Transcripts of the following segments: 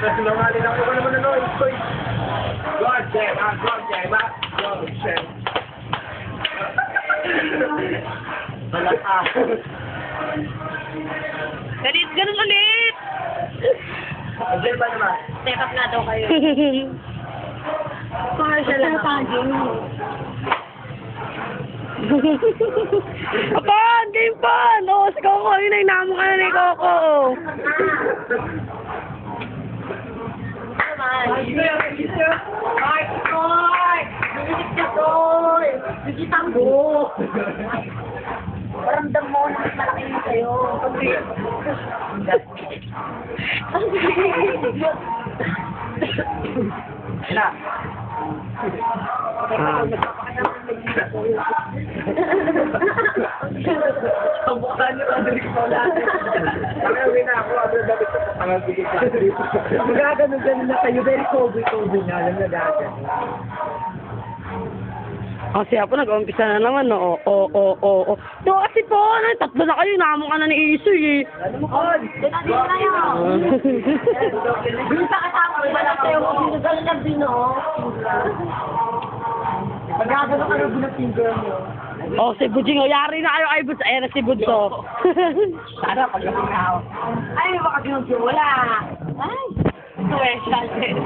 Nangalin ako naman ano, Iskoy. God damn, God damn, God damn. Malaka. Ganun ulit! Diyan ba naman? Step up na daw kayo. Commercial lang ako. Apan! Game pan! Oo, si Coco. Yun ay namo ka na ni Coco. Mark! Mark! Bibisit ka doon! Bibitan mo! Paramdam mo na mas malaki yun sa'yo. Na. Ang mukha niyo ang dali ko lang. Kami na ako, ano dapat sa pangagigit lang. Magaganon-ganon na kayo, very COVID na, alam na dati. Kasi ako nag-umpisa na naman, no? Oo. No, kasi po, tatlo na kayo, namo ka na ni Isoy, eh. Ano mo, Kon? Doon na din na yun. Doon sa kasama ko, wala kayo kung sino galing ng bino. Magaganon ka rin ng finger mo. Oh, si Budjing, oh, yari na kayo kay Buds. Ayan na si Buds, oh. Sana pag lasing na ako. Ay, may baka sinunod wala. Ay, special din.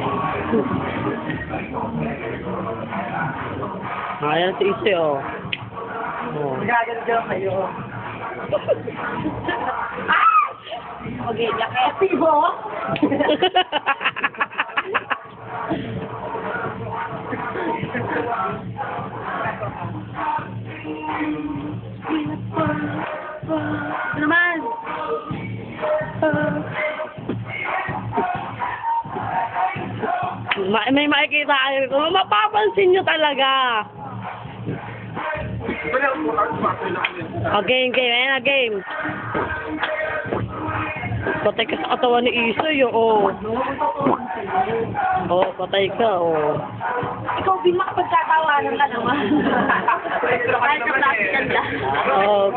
Ayan si Isoy, oh. Oh. Magaganon kayo. Okay, yaketi mo. Ano naman? May makikita kayo. Mapapansin nyo talaga. Game. Ayan na, game. Patay ka sa katawan ni Isoy, oh. Oh, patay ka, oh. Ikaw, Bin, makapagkatawanan ka naman. Kahit na plastic ka. Oh,